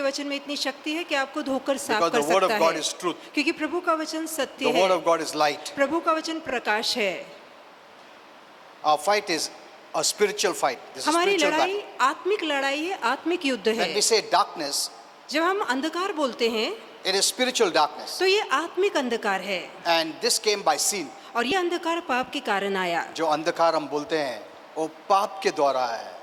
वचन में इतनी शक्ति है कि आपको धोकर साफ Because कर the word of सकता God है, is truth. क्योंकि प्रभु का वचन सत्य The word है, of God is light. प्रभु का वचन प्रकाश है। Our fight is a spiritual fight. This is हमारी spiritual लड़ाई battle. आत्मिक लड़ाई है, आत्मिक युद्ध है। When we say darkness, जब हम अंधकार बोलते हैं it is spiritual darkness. तो ये आत्मिक अंधकार है, And this came by sin. और ये अंधकार पाप के कारण आया। जो अंधकार हम बोलते हैं वो पाप के द्वारा है।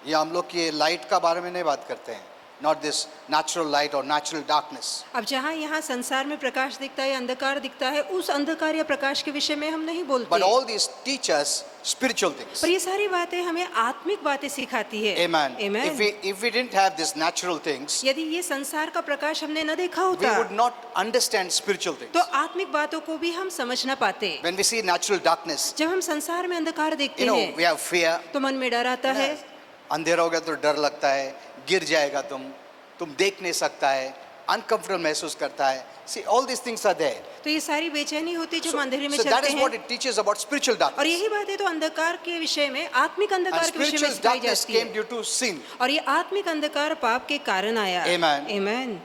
ये हम लोग की लाइट का बारे में नहीं बात करते हैं, not this natural light or natural darkness. अब जहाँ यहाँ संसार में प्रकाश दिखता है, अंधकार दिखता है, उस अंधकार या प्रकाश के विषय में हम नहीं बोलते। But all these teach us spiritual things. पर ये सारी बातें हमें आत्मिक बातें सिखाती है। Amen. Amen. If we didn't have these natural things, यदि ये संसार का प्रकाश हमने न देखा we होता would not understand spiritual things. तो आत्मिक बातों को भी हम समझ न पाते। When we see natural darkness, जब हम संसार में अंधकार देखते you know, हैं we have fear. तो मन में डर आता है, अंधेरा हो गया तो डर लगता है, गिर जाएगा तुम देख नहीं सकता है, uncomfortable महसूस करता है. See, all these things are there. तो ये सारी बेचैनी होती है जब So, अंधेरे में so that चलते is what हैं, it teaches about spiritual और darkness. यही बातें तो अंधकार के विषय में, आत्मिक And अंधकार के विषय में spiritual सिखाई darkness जाती came है। due to sin. और ये आत्मिक अंधकार पाप के कारण आया। Amen. Amen.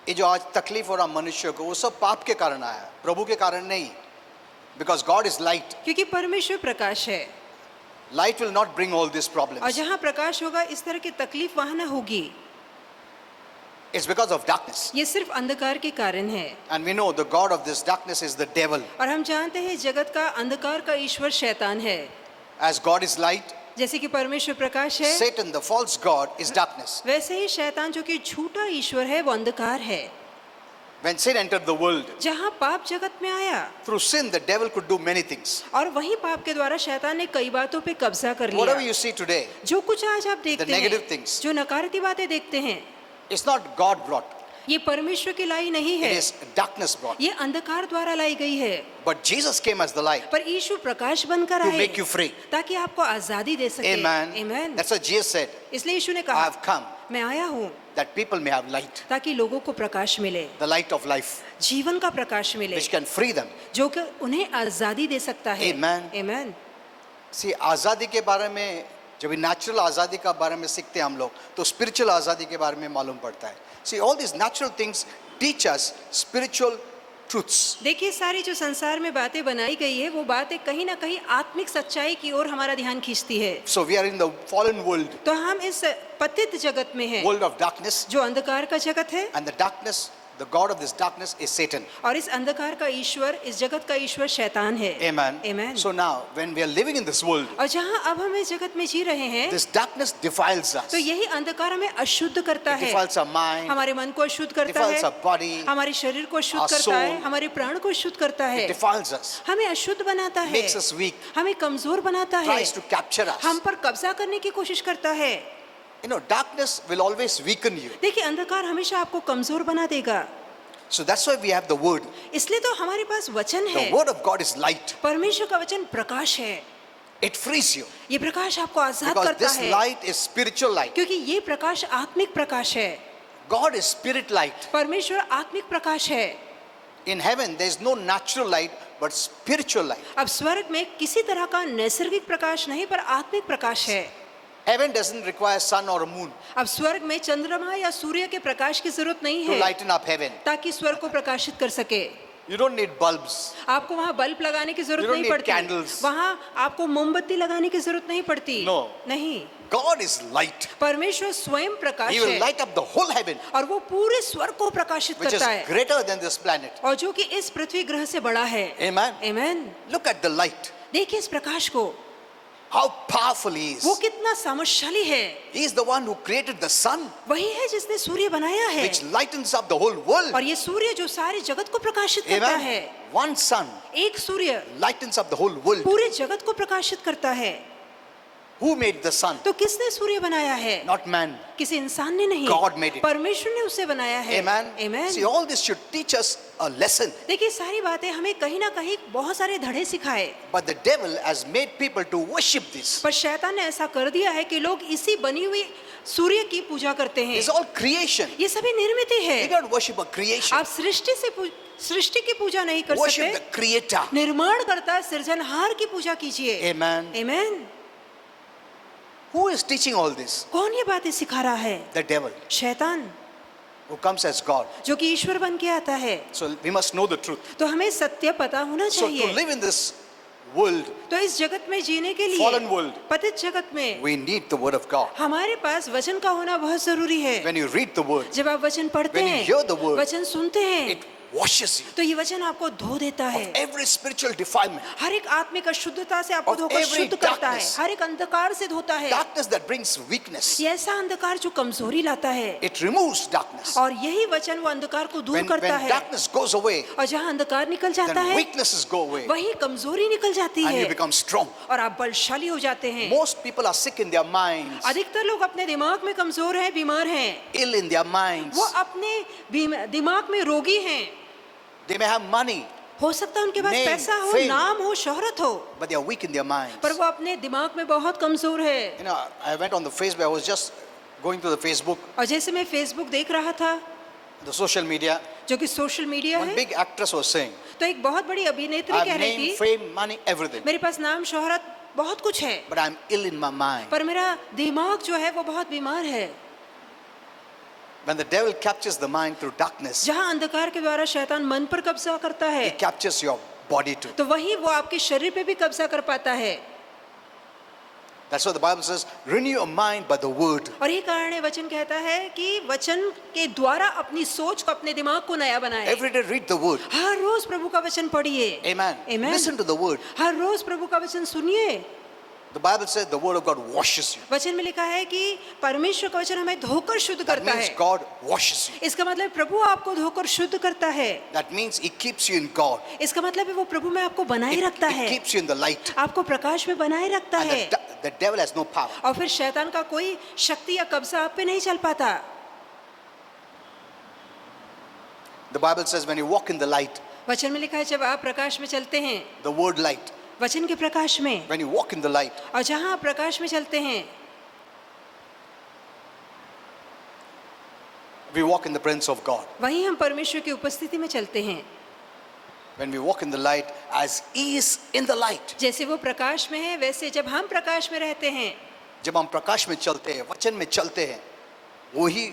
ये जो आज तकलीफ हो रहा मनुष्य को वो सब पाप के कारण आया, प्रभु के कारण नहीं. Because God is light. क्योंकि परमेश्वर प्रकाश है, Light will not bring all these और problems. जहाँ प्रकाश होगा इस तरह की तकलीफ वहाँ न होगी। It's because of darkness. ये सिर्फ अंधकार के कारण है, And we know the God of this darkness is the devil. और हम जानते हैं जगत का अंधकार का ईश्वर शैतान है। As God is light, जैसे कि परमेश्वर प्रकाश है, Satan, the false God, is darkness. वैसे ही शैतान जो कि झूठा ईश्वर है वो अंधकार है। When sin entered the world, जहाँ पाप जगत में आया, through sin the devil could do many things. और वही पाप के द्वारा शैतान ने कई बातों पे कब्जा कर Whatever लिया। you see today, जो कुछ आज आप देखते negative हैं, things. जो नकारात्मक बातें देखते हैं, it's not God brought. ये परमेश्वर की लाई नहीं It है, is darkness brought. ये अंधकार द्वारा लाई गई है। But Jesus came as the light पर यीशु प्रकाश बनकर to आए make you free. ताकि आपको आजादी दे सके। Amen. Amen. That's what Jesus said. इसलिए यीशु ने I कहा, have come मैं आया हूँ that people may have light, ताकि लोगों को प्रकाश मिले, the light of life, जीवन का प्रकाश मिले, which can free them. जो कि उन्हें आजादी दे सकता है। Amen. Amen. See, आज़ादी के बारे में जब नेचुरल आज़ादी का बारे में सीखते हैं हम लोग तो स्पिरिचुअल आज़ादी के बारे में मालूम पड़ता है. See, all these natural things teach us spiritual truths. देखिए, सारी जो संसार में बातें बनाई गई है वो बातें कहीं ना कहीं आत्मिक सच्चाई की ओर हमारा ध्यान खींचती है। So we are in the fallen world, तो हम इस पतित जगत में हैं, world of darkness, जो अंधकार का जगत है, and the darkness, the God of this darkness is Satan. और इस अंधकार का ईश्वर, इस जगत का ईश्वर शैतान है। Amen. Amen. So now, when we are living in this world, और जहाँ अब हम इस जगत में जी रहे हैं, this darkness defiles us. तो यही अंधकार हमें अशुद्ध करता It है, defiles our mind, हमारे मन को अशुद्ध करता है, defiles our body, हमारे शरीर को अशुद्ध our करता है, soul. हमारे प्राण को अशुद्ध करता है, it defiles us, हमें अशुद्ध बनाता है, makes us weak, हमें कमजोर बनाता है, tries to capture us. हम पर कब्जा करने की कोशिश करता है। You know, darkness will always weaken you. देखिए, अंधकार हमेशा आपको कमजोर बना देगा। So that's why we have the word. इसलिए तो हमारे पास वचन The है, word of God is light. परमेश्वर का वचन प्रकाश है। It frees you. ये प्रकाश आपको आजाद Because करता this है, light is spiritual light. क्योंकि ये प्रकाश आत्मिक प्रकाश है। God is spirit light. परमेश्वर आत्मिक प्रकाश है। In heaven, there is no natural light, but spiritual light. अब स्वर्ग में किसी तरह का नैसर्गिक प्रकाश नहीं, पर आत्मिक प्रकाश है। Heaven doesn't require sun or moon अब स्वर्ग में चंद्रमा या सूर्य के प्रकाश की जरूरत नहीं to है lighten up heaven. ताकि स्वर्ग को प्रकाशित कर सके। You don't need bulbs. आपको वहाँ बल्ब लगाने की You जरूरत don't नहीं need पड़ती, candles. वहाँ आपको मोमबत्ती लगाने की जरूरत नहीं पड़ती। No. नहीं, God is light. परमेश्वर स्वयं प्रकाश He will है, light up the whole heaven, और वो पूरे स्वर्ग को प्रकाशित which is करता है, greater than this planet. और जो कि इस पृथ्वी ग्रह से बड़ा है। Amen. Amen. Look at the light. देखिए इस प्रकाश को, How powerful he is. वो कितना सामर्थ्यशाली है। He is the one who created the sun, वही है जिसने सूर्य बनाया है, which lightens up the whole world. और ये सूर्य जो सारे जगत को प्रकाशित करता Amen. है। One sun एक सूर्य lightens up the whole world. पूरे जगत को प्रकाशित करता है। Who made the sun? तो किसने सूर्य बनाया है? Not man. किसी इंसान ने नहीं, God made it. परमेश्वर ने उसे बनाया है। Amen. Amen. See, all this should teach us a lesson. देखिए सारी बातें हमें कहीं ना कहीं बहुत सारे धड़े सिखाए, But the devil has made people to worship this. पर शैतान ने ऐसा कर दिया है कि लोग इसी बनी हुई सूर्य की पूजा करते हैं। It's all creation. ये सभी निर्मित You है। don't worship a creation. आप सृष्टि की पूजा नहीं कर Worship the सकते, creator. निर्माण करता सृजनहार की पूजा कीजिए। Amen. Amen. Who is teaching all this? कौन ये बातें सिखा रहा है? The devil, शैतान, who comes as God. जो कि ईश्वर बन के आता है। So we must know the truth. तो हमें सत्य पता होना So to चाहिए। live in this world, तो इस जगत में जीने के fallen लिए, world, पतित जगत में, we need the word of God. हमारे पास वचन का होना बहुत जरूरी है। When you read the word, जब आप वचन पढ़ते when you हैं, hear the word, वचन सुनते हैं, it washes you तो ये वचन आपको धो देता of है। every spiritual defilement, हर एक आत्मिक अशुद्धता से आपको of धोकर every शुद्ध करता है। darkness. हर एक अंधकार से धोता है। darkness that brings weakness. ये ऐसा अंधकार जो कमजोरी लाता है, It removes darkness. और यही वचन वो अंधकार को दूर When करता है। darkness goes away, और जहाँ अंधकार निकल जाता then है, weaknesses go away वही कमजोरी निकल जाती and है you become strong. और आप बलशाली हो जाते हैं। Most people are sick in their minds, अधिकतर लोग अपने दिमाग में कमजोर हैं, बीमार हैं। ill in their minds. वो अपने दिमाग में रोगी हैं। They may have money, हो सकता है उनके पास Name, पैसा हो, fame. नाम हो, शोहरत हो, but they are weak in their minds. पर वो अपने दिमाग में बहुत कमजोर है। You know, I went on the Facebook. I was just going to the Facebook, और जैसे मैं फेसबुक देख रहा था, the social media. जो कि सोशल मीडिया One है, big actress was saying, तो एक बहुत बड़ी अभिनेत्री I कह have रही name, थी, fame, money, everything, मेरे पास नाम, शोहरत बहुत कुछ है, but I'm ill in my mind. पर मेरा दिमाग जो है वो बहुत बीमार है। When the devil captures the mind through darkness, जहाँ अंधकार के द्वारा शैतान मन पर कब्जा करता है, he captures your body too. तो वही वो आपके शरीर पे भी कब्जा कर पाता है। That's what the Bible says, renew your mind by the word. और ये कारण है, वचन कहता है कि वचन के द्वारा अपनी सोच को, अपने दिमाग को नया बनाए। Every day read the word. हर रोज प्रभु का वचन पढ़िए। Amen. Amen. Listen to the word. हर रोज प्रभु का वचन सुनिए। The Bible says the word of God washes you. वचन में लिखा है कि परमेश्वर का वचन हमें धोकर शुद्ध That करता means है। God washes you. इसका मतलब प्रभु आपको धोकर शुद्ध करता है। That means he keeps you in God. इसका मतलब है वो प्रभु में आपको बनाए It, रखता it है, keeps you in the light. आपको प्रकाश में बनाए रखता And है, the devil has no power. और फिर शैतान का कोई शक्ति या कब्जा आप पे नहीं चल पाता। The Bible says when you walk in the light, वचन में लिखा है जब आप प्रकाश में चलते हैं, the word light, वचन के प्रकाश में, when you walk in the light, और जहाँ आप प्रकाश में चलते हैं, we walk in the presence of God. वहीं हम परमेश्वर की उपस्थिति में चलते हैं। When we walk in the light as he is in the light. जैसे वो प्रकाश में है, वैसे जब हम प्रकाश में रहते हैं, जब हम प्रकाश में चलते हैं, वचन में चलते हैं, वही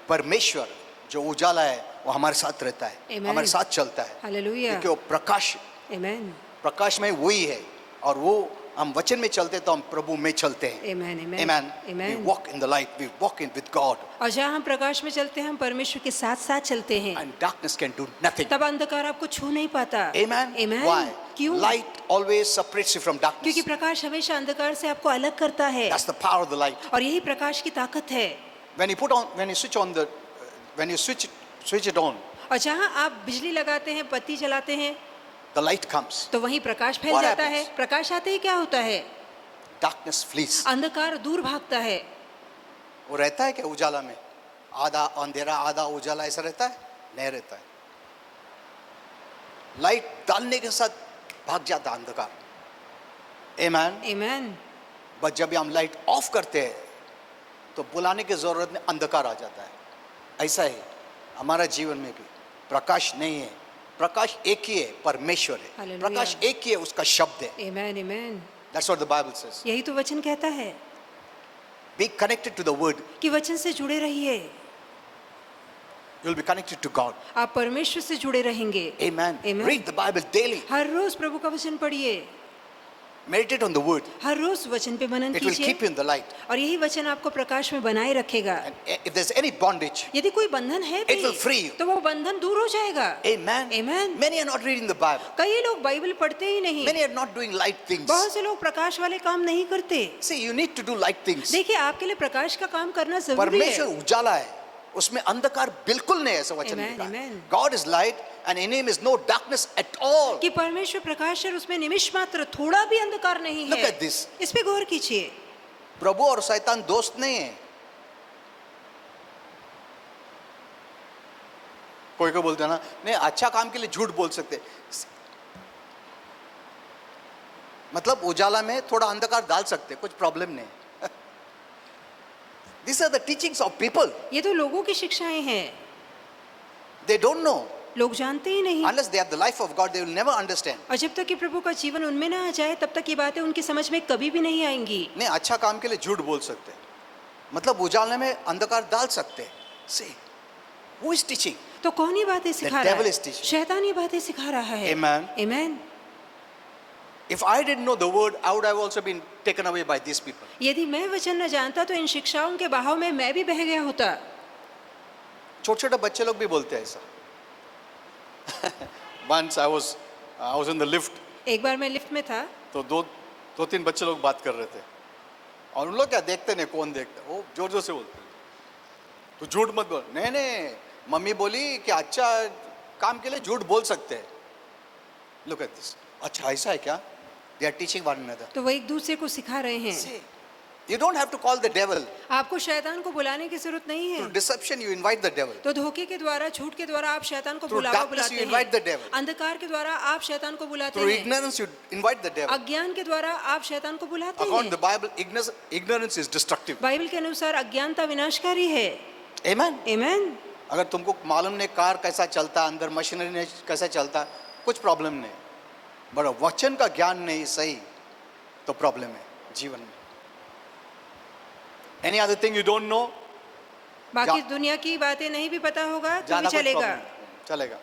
परमेश्वर जो उजाला है वो हमारे साथ रहता है, Amen. हमारे साथ चलता है, हालेलुया, क्योंकि वो प्रकाश, आमेन, प्रकाश में वही है, और वो हम वचन में चलते हैं तो हम प्रभु में चलते हैं। आमेन, Amen. Amen, We amen. walk in the light, we walk in with God, और जहाँ हम प्रकाश में चलते हैं, हम परमेश्वर के साथ साथ चलते हैं, and darkness can do nothing. तब अंधकार आपको छू नहीं पाता। Amen. आमेन। Why? क्यों? Light always separates you from darkness. क्योंकि प्रकाश हमेशा अंधकार से आपको अलग करता है, That's the power of the light. और यही प्रकाश की ताकत है। When you switch it on, और जहाँ आप बिजली लगाते हैं, बत्ती जलाते हैं, the light comes. तो वहीं प्रकाश फैल What जाता happens? है। प्रकाश आते ही क्या होता है? Darkness flees. अंधकार दूर भागता है। वो रहता है क्या उजाला में? आधा अंधेरा आधा उजाला ऐसा रहता है? नहीं रहता है। लाइट डालने के साथ भाग जाता अंधकार। Amen. आमेन। बट जब हम लाइट ऑफ करते हैं तो बुलाने की जरूरत नहीं, अंधकार आ जाता है। ऐसा ही हमारा जीवन में भी प्रकाश नहीं है, प्रकाश एक ही है, परमेश्वर है। Hallelujah. प्रकाश एक ही है, उसका शब्द है। आमेन, आमेन। That's what the Bible says. यही तो वचन कहता है Be connected to the word. कि वचन से जुड़े रहिए, You'll be connected to God. आप परमेश्वर से जुड़े रहेंगे। Amen. Amen. Read the Bible daily. हर रोज प्रभु का वचन पढ़िए, Meditate on the word. हर रोज वचन पे मनन It will keep कीजिए, you in the light. और यही वचन आपको प्रकाश में बनाए रखेगा। And if there's any bondage, यदि कोई बंधन है It will भी, free you. तो वो बंधन दूर हो जाएगा। amen. Amen. Many are not reading the Bible. कई लोग बाइबल पढ़ते ही नहीं, Many are not doing light things. बहुत से लोग प्रकाश वाले काम नहीं करते। See, you need to do light things. देखिए, आपके लिए प्रकाश का काम करना जरूरी परमेश्वर है। उजाला है, उसमें अंधकार बिल्कुल नहीं है, ऐसा वचन Amen, लिखा है। amen. God is light and in him is no darkness at all. कि परमेश्वर प्रकाश है, उसमें निमिष मात्र थोड़ा भी अंधकार नहीं Look है। at this. इस पे गौर कीजिए। प्रभु और शैतान दोस्त नहीं है। कोई को बोलते हैं ना, नहीं अच्छा काम के लिए झूठ बोल सकते, मतलब उजाला में थोड़ा अंधकार डाल सकते, कुछ प्रॉब्लम नहीं। These are the teachings of people. ये तो लोगों की शिक्षाएं हैं, They don't know. लोग जानते ही नहीं। Unless they have the life of God, they will never understand. और जब तक कि प्रभु का जीवन उनमें ना आ जाए तब तक ये बातें उनकी समझ में कभी भी नहीं आएंगी। नहीं, अच्छा काम के लिए झूठ बोल सकते हैं, मतलब उजाले में अंधकार डाल सकते हैं। See, who is teaching? तो कौन ये बातें सिखा devil रहा is है? teaching. शैतान ये बातें सिखा रहा है। Amen. Amen. If I didn't know the word, I would have also been taken away by these people. यदि मैं वचन न जानता तो इन शिक्षाओं के बहाव में मैं भी बह गया होता। छोटे छोटे बच्चे लोग भी बोलते हैं ऐसा। Once I was in the lift, एक बार मैं लिफ्ट में था तो दो तीन बच्चे लोग बात कर रहे थे, और उन लोग क्या देखते नहीं, कौन देखता, वो जोर जोर से बोलते, तो झूठ मत बोल। नहीं नहीं, मम्मी बोली कि अच्छा काम के लिए झूठ बोल सकते हैं। Look at this. अच्छा ऐसा है क्या? They are teaching one another. तो वो एक दूसरे को सिखा रहे हैं। See, you don't have to call the devil. आपको शैतान को बुलाने की जरूरत नहीं है। Through deception, you invite the devil. तो धोखे के द्वारा, झूठ के द्वारा आप शैतान को Through darkness, बुलाते you invite the हैं। devil. अंधकार के द्वारा आप शैतान को बुलाते Through हैं। ignorance, you invite the devil. अज्ञान के द्वारा आप शैतान को बुलाते According to हैं। the Bible, ignorance is destructive. Bible के अनुसार अज्ञानता विनाशकारी है। Amen. आमेन। अगर तुमको मालूम नहीं कार कैसा चलता, अंदर मशीनरी कैसा चलता, कुछ प्रॉब्लम नहीं, बट वचन का ज्ञान नहीं सही तो प्रॉब्लम है जीवन में। Any other thing you don't know, बाकी दुनिया की बातें नहीं भी पता होगा तो भी ज्यादा कोई चलेगा। problem नहीं, चलेगा।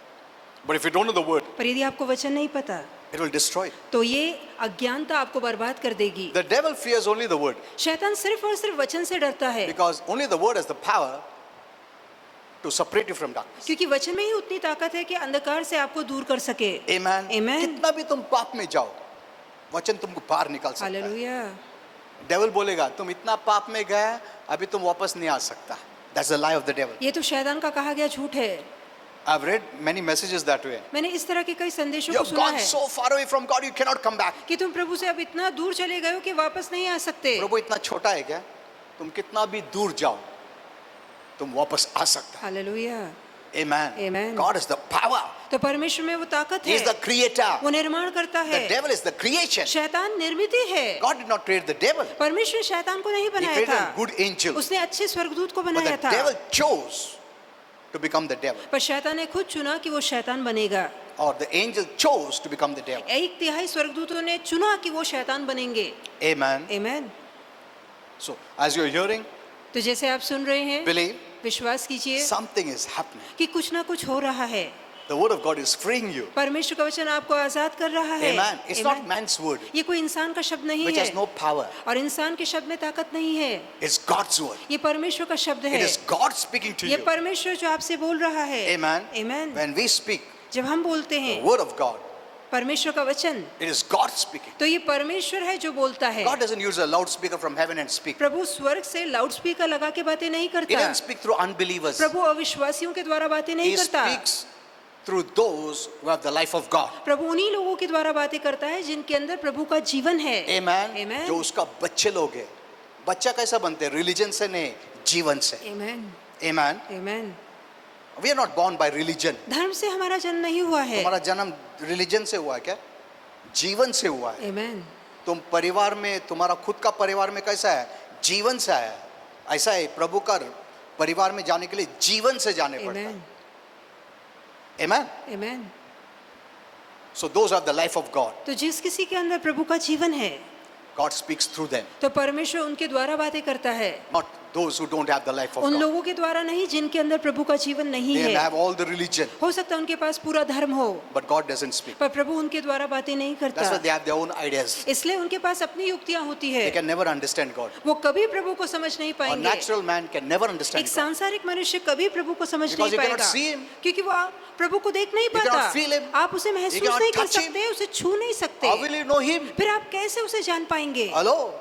But if you don't know the word, पर यदि आपको वचन नहीं पता it will destroy. तो ये अज्ञानता आपको बर्बाद कर देगी। The devil fears only the word, शैतान सिर्फ और सिर्फ वचन से डरता है, because only the word has the power to separate you from darkness. क्योंकि वचन में ही उतनी ताकत है कि अंधकार से आपको दूर कर सके। Amen. Amen. कितना भी तुम पाप में जाओ, वचन तुमको बाहर निकाल सकता है। हालेलुया। डेविल बोलेगा तुम इतना पाप में गए, अभी तुम वापस नहीं आ सकता। That's the lie of the devil. ये तो शैतान का कहा गया झूठ है। I've read many messages that way. मैंने इस तरह के कई संदेशों You को have सुना gone है so far away from God, you cannot come back. कि तुम प्रभु से अब इतना दूर चले गए हो कि वापस नहीं आ सकते। प्रभु इतना छोटा है क्या? तुम कितना भी दूर जाओ, तुम वापस आ सकता है। Hallelujah. Amen. Amen. God is the power. तो परमेश्वर में वो ताकत He is the है, creator. वो निर्माण करता The है। devil is the creation. शैतान निर्मिति है। God did not create the devil. परमेश्वर शैतान को नहीं He बनाया created था, a good angel. उसने अच्छे स्वर्गदूत को But बनाया the था। devil chose to become the devil. पर शैतान ने खुद चुना कि वो शैतान बनेगा। Or the angel chose to become the devil. एक तिहाई स्वर्गदूतों ने चुना कि वो शैतान बनेंगे। Amen. Amen. So, as you're hearing, तो जैसे आप सुन रहे हैं, believe विश्वास कीजिए something is happening. कि कुछ ना कुछ हो रहा है। The word of God is freeing you. परमेश्वर का वचन आपको आजाद कर रहा है। Amen. It's Amen. not man's word, ये कोई इंसान का शब्द नहीं which है has no power. और इंसान के शब्द में ताकत नहीं है। It's God's word. ये परमेश्वर का शब्द It है। is God speaking to ये you. परमेश्वर जो आपसे बोल रहा है। Amen. Amen. When we speak जब हम बोलते the हैं word of God, परमेश्वर का वचन, it is God speaking. तो ये परमेश्वर है जो बोलता है। God doesn't use a loudspeaker from heaven and speak. प्रभु स्वर्ग से लाउड स्पीकर लगा के बातें नहीं He करता। doesn't speak through unbelievers. प्रभु अविश्वासियों के द्वारा बातें नहीं He करता। speaks through those who have the life of God. प्रभु उन्हीं लोगों के द्वारा बातें करता है जिनके अंदर प्रभु का जीवन है। Amen. Amen. जो उसका बच्चे लोग हैं। बच्चा कैसा बनते हैं? रिलीजन से नहीं, जीवन से। Amen. Amen. Amen. We are not born by religion. धर्म से हमारा जन्म नहीं हुआ है। तुम्हारा जन्म रिलीजन से हुआ है क्या? जीवन से हुआ है। Amen. तुम परिवार में, तुम्हारा खुद का परिवार में कैसा है? जीवन से आया है। ऐसा है, प्रभु का परिवार में जाने के लिए जीवन से जाने पड़ता है। Amen. Amen. Amen. So those are the life of God. तो जिस किसी के अंदर प्रभु का जीवन है, God speaks through them, तो परमेश्वर उनके द्वारा बातें करता है। not those who don't have the life of उन God. लोगों के द्वारा नहीं जिनके अंदर प्रभु का जीवन नहीं They है। have all the religion, हो सकता है उनके पास पूरा धर्म हो, but God doesn't speak. पर प्रभु उनके द्वारा बातें नहीं That's करता। why they have their own ideas. इसलिए उनके पास अपनी युक्तियां होती They है। can never understand God. वो कभी प्रभु को समझ नहीं A पाएंगे। natural man can never understand एक God. सांसारिक मनुष्य कभी प्रभु को समझ Because नहीं he cannot पाएगा, see him. क्योंकि वो प्रभु को देख नहीं He cannot पाता। feel him. आप उसे महसूस cannot नहीं कर touch him. सकते, उसे छू नहीं सकते। How will you know him? फिर आप कैसे उसे जान पाएंगे? Hello?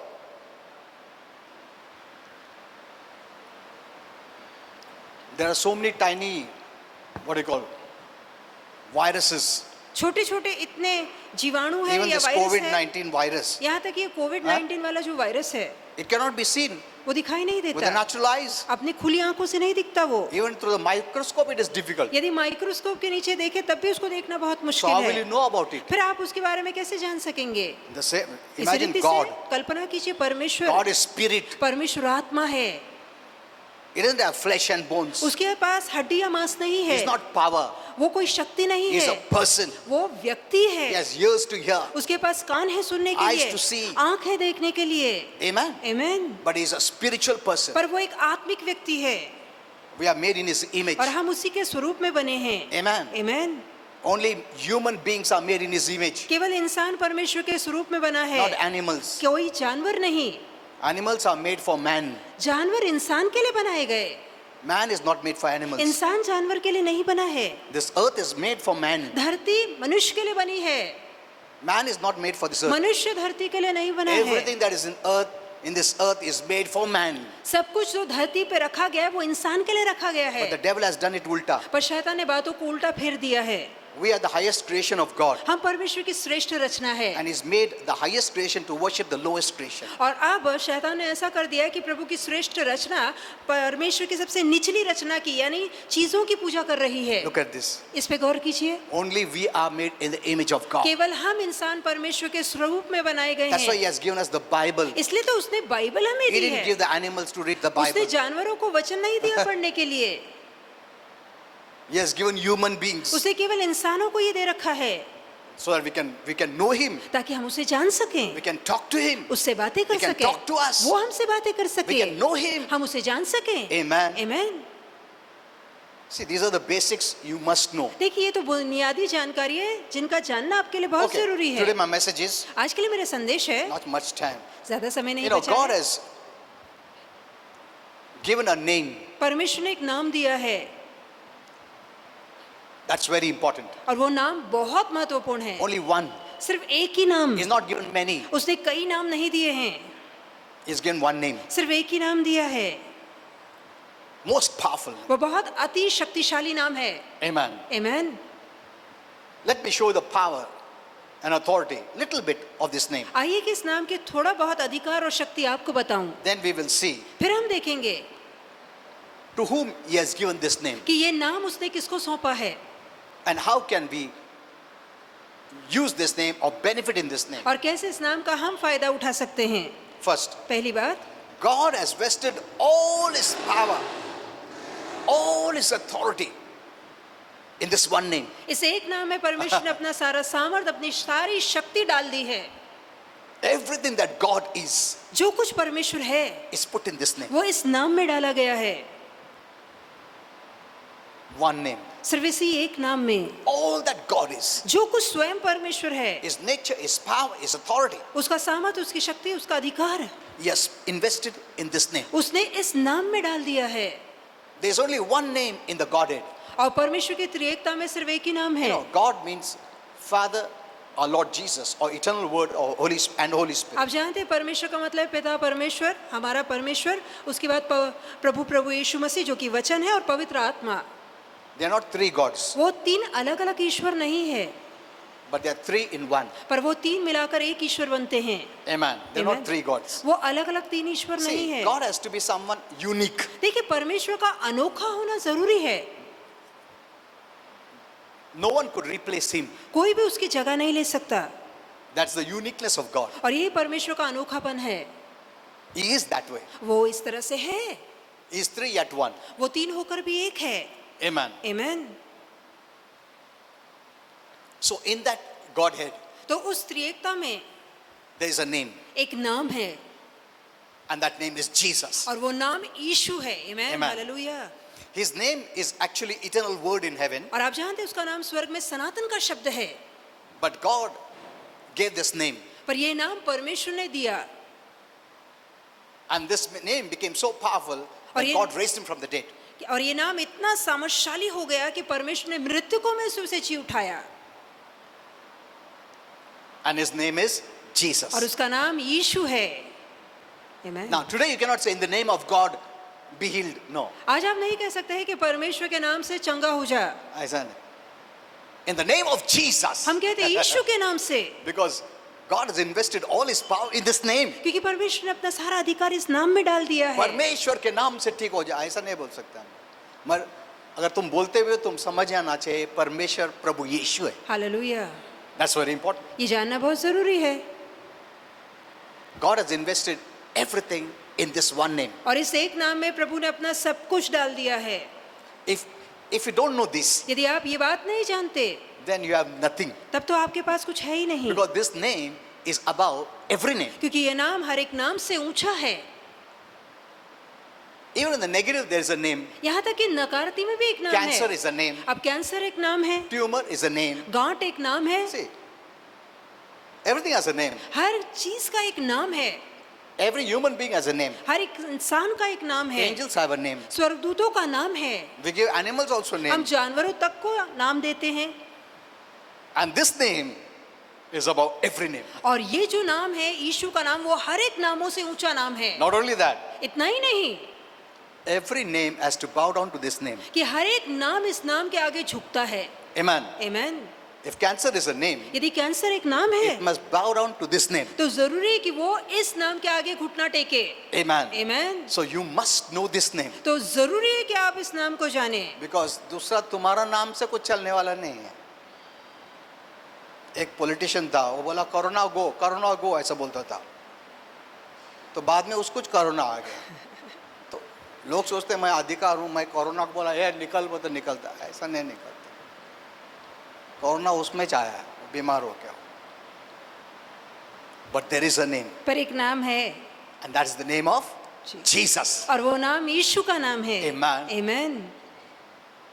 There are so many tiny, what do you call, viruses. छोटे छोटे इतने जीवाणु है Even या this वायरस है, COVID-19 virus, यहाँ तक ये कोविड-19 वाला जो वायरस है it cannot be seen वो दिखाई नहीं with the देता, natural eyes. अपनी खुली आंखों से नहीं दिखता वो। Even through the microscope, it is difficult. यदि माइक्रोस्कोप के नीचे देखे तब भी उसको देखना बहुत So मुश्किल how will you है। know about it? फिर आप उसके बारे में कैसे जान सकेंगे? The same. इसी Imagine रीति God. से कल्पना कीजिए, परमेश्वर God is spirit. परमेश्वर आत्मा है। He doesn't have flesh and bones. उसके पास हड्डी या मांस नहीं है, He's not power. वो कोई शक्ति नहीं He's है, a person. वो व्यक्ति He है। has ears to hear. उसके पास कान है सुनने के Eyes लिए, to see. आंख है देखने के लिए। Amen. Amen. But he's a spiritual person. पर वो एक आत्मिक व्यक्ति है We are made in his image. और हम उसी के स्वरूप में बने हैं। Amen. Amen. Only human beings are made in his image, केवल इंसान परमेश्वर के स्वरूप में बना है, not animals. कोई जानवर नहीं। Animals are made for man. जानवर इंसान के लिए बनाए गए, Man is not made for animals. इंसान जानवर के लिए नहीं बना है। This earth is made for man. धरती मनुष्य के लिए बनी है, Man is not made for this earth. मनुष्य धरती के लिए नहीं बना है। Everything that is in this earth is made for man. सब कुछ जो धरती पे रखा गया है वो इंसान के लिए रखा गया But the है, devil has done it ulta. पर शैतान ने बातों को उल्टा फेर दिया है। We are the highest creation of God. हम परमेश्वर की श्रेष्ठ रचना है, And he's made the highest creation to worship the lowest creation. और अब शैतान ने ऐसा कर दिया है कि प्रभु की श्रेष्ठ रचना परमेश्वर की सबसे निचली रचना की यानी चीजों की पूजा कर रही है। Look at this. इस पे गौर कीजिए। Only we are made in the image of God. केवल हम इंसान परमेश्वर के स्वरूप में बनाए गए That's why he हैं, has given us the Bible. इसलिए तो उसने बाइबल हमें He दी didn't है। give the animals to read the उसने Bible. जानवरों को वचन नहीं दिया पढ़ने के लिए, He has given human beings उसने केवल इंसानों को ये दे रखा है so that we can know him. ताकि हम उसे जान सकें, We can talk to him. उससे बातें कर He can सकें, talk to us. वो हमसे बातें कर We सके, can know him. हम उसे जान सकें। Amen. Amen. See, these are the basics you must know. देखिए ये तो बुनियादी जानकारी है जिनका जानना आपके लिए बहुत Okay, जरूरी today है। my message is आज के लिए मेरा संदेश है, not much time. ज्यादा समय नहीं You know, बचा God है। has given a name. परमेश्वर ने एक नाम दिया है That's very important. और वो नाम बहुत महत्वपूर्ण है। Only one. सिर्फ एक ही नाम, He's not given many. उसने कई नाम नहीं दिए हैं, He's given one name. सिर्फ एक ही नाम दिया है। Most powerful. वो बहुत अति शक्तिशाली नाम है। Amen. Amen. Let me show you the power and authority, little bit of this name. आइए कि इस नाम के थोड़ा बहुत अधिकार और शक्ति आपको बताऊं, Then we will see फिर हम देखेंगे to whom he has given this name कि ये नाम उसने किसको सौंपा है and how can we use this name or benefit in this name. और कैसे इस नाम का हम फायदा उठा सकते हैं। First, पहली बात, God has vested all his power, all his authority in this one name. इस एक नाम में परमेश्वर ने अपना सारा सामर्थ, अपनी सारी शक्ति डाल दी है। Everything that God is जो कुछ परमेश्वर है put in this name. वो इस नाम में डाला गया है, One name. सिर्फ इसी एक नाम में। All that God is, जो कुछ स्वयं परमेश्वर है, his nature, his power, his authority, उसका सामर्थ, उसकी शक्ति, उसका अधिकार, he has invested in this name. उसने इस नाम में डाल दिया है। There's only one name in the Godhead. और परमेश्वर की त्रिएकता में सिर्फ एक ही नाम You है। know, God means Father, our Lord Jesus, or eternal word, or Holy Spirit. आप जानते हैं परमेश्वर का मतलब पिता परमेश्वर, हमारा परमेश्वर, उसके बाद प्रभु यीशु मसीह जो कि वचन है, और पवित्र आत्मा। They are not three gods, वो तीन अलग अलग ईश्वर नहीं है, but they are three in one. पर वो तीन मिलाकर एक ईश्वर बनते हैं। Amen. They're Amen. not three gods. वो अलग अलग तीन ईश्वर नहीं See, है। God has to be someone unique. देखिए परमेश्वर का अनोखा होना जरूरी है, No one could replace him. कोई भी उसकी जगह नहीं ले सकता, That's the uniqueness of God. और ये परमेश्वर का अनोखापन है। He is that way. वो इस तरह से है, He is three at one. वो तीन होकर भी एक है। Amen. Amen. So in that Godhead, तो उस त्रिएकता में there is a name, एक नाम है, and that name is Jesus. और वो नाम यीशु है। आमेन, Amen. Hallelujah. His name is actually eternal word in heaven, और आप जानते हैं उसका नाम स्वर्ग में सनातन का शब्द है, but God gave this name, पर ये नाम परमेश्वर ने दिया, and this name became so powerful और that ये- God raised him from the dead. और ये नाम इतना सामर्थ्यशाली हो गया कि परमेश्वर ने मृतकों में से उसे जी उठाया, And his name is और Jesus. उसका नाम यीशु है। आमेन। Now today you cannot say in the name of God be healed. No. आज आप नहीं कह सकते हैं कि परमेश्वर के नाम से चंगा हो जा, ऐसा नहीं. In the name of Jesus. हम कहते हैं यीशु के नाम से, Because God has invested all his power in this name. क्योंकि परमेश्वर ने अपना सारा अधिकार इस नाम में डाल दिया है। परमेश्वर के नाम से ठीक हो जाए, ऐसा नहीं बोल सकता. मगर अगर तुम बोलते हुए तुम समझ आना चाहिए परमेश्वर प्रभु यीशु है. हालेलुया। That's very important. ये जानना बहुत जरूरी है। God has invested everything in this one name. और इस एक नाम में प्रभु ने अपना सब कुछ डाल दिया है। If you don't know this, यदि आप ये बात नहीं जानते, then you have nothing. तब तो आपके पास कुछ है ही नहीं, Because this name is above every name. क्योंकि ये नाम हर एक नाम से ऊंचा है। Even in the negative, there is a name. यहाँ तक कि नकारती में भी एक नाम Cancer है। is a name. अब कैंसर एक नाम है, Tumor is a name. गांठ एक नाम है, See, everything has a name. हर चीज का एक नाम है, Every human being has a name. हर एक इंसान का एक नाम है, Angels have a name. स्वर्गदूतों का नाम है, We give animals also हम names. जानवरों तक को नाम देते हैं। And this name is above every name. और ये जो नाम है यीशु का नाम, वो हर एक नामों से ऊंचा नाम है। Not only that, इतना ही नहीं every name has to bow down to this name. कि हर एक नाम इस नाम के आगे झुकता है। Amen. Amen. If cancer is a name, यदि कैंसर एक नाम है, it must bow down to this name. तो जरूरी है कि वो इस नाम के आगे घुटना टेके। Amen. Amen. So you must know this name. तो जरूरी है कि आप इस नाम को जाने, Because दूसरा तुम्हारा नाम से कुछ चलने वाला नहीं है। एक पॉलिटिशियन था, वो बोला कोरोना गो ऐसा बोलता था, तो बाद में उसको कोरोना आ गया। तो लोग सोचते हैं मैं अधिकार हूँ, मैं कोरोना को बोला ये निकल, वो तो निकलता, ऐसा नहीं निकलता। कोरोना उसमें आया है, बीमार हो गया। But there is a name, पर एक नाम है, and that is the name of Jesus. और वो नाम यीशु का नाम है। Amen. Amen.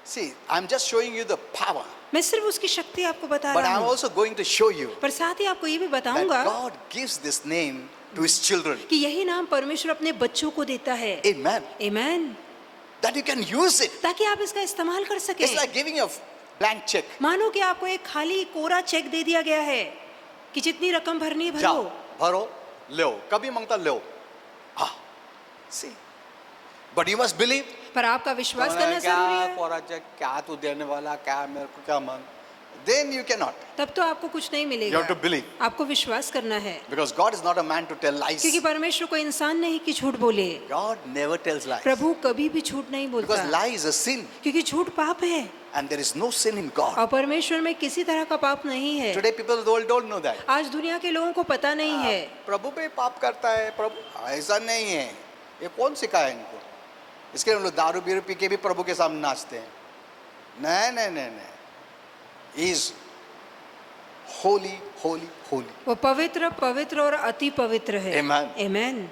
See, I'm just showing you the power, मैं सिर्फ उसकी शक्ति आपको बता but रहा I'm हूँ, also going to show you पर साथ ही आपको ये भी that बताऊंगा God gives this name to His children. कि यही नाम परमेश्वर अपने बच्चों को देता है। Amen. Amen. That you can use it. ताकि आप इसका इस्तेमाल कर सके। It's like giving a blank check. मानो कि आपको एक खाली कोरा चेक दे दिया गया है कि जितनी रकम भरनी है जाओ, भरो। भरो, लो, कभी मांगता लो। हाँ, see. But you must believe. पर आपका विश्वास करना जरूरी है। कोरा चेक क्या तू देने वाला, क्या मेरे को क्या मांग? Then you cannot. तब तो आपको कुछ नहीं You मिलेगा। have to believe. आपको विश्वास करना है, Because God is not a man to tell lies. क्योंकि परमेश्वर को इंसान नहीं कि झूठ बोले। God never tells lies. प्रभु कभी भी झूठ नहीं Because बोलता, lie is a sin, क्योंकि झूठ पाप है and there is no sin in God. और परमेश्वर में किसी तरह का पाप नहीं है। Today people don't know that. आज दुनिया के लोगों को पता नहीं है। प्रभु भी पाप करता है, प्रभु ऐसा नहीं है। ये कौन सिखाया इनको? इसके लिए हम लोग दारू बीरू पी के भी प्रभु के सामने नाचते हैं। नहीं नहीं नहीं नहीं। He is holy, holy, holy. वो पवित्र पवित्र और अति पवित्र है। Amen. Amen.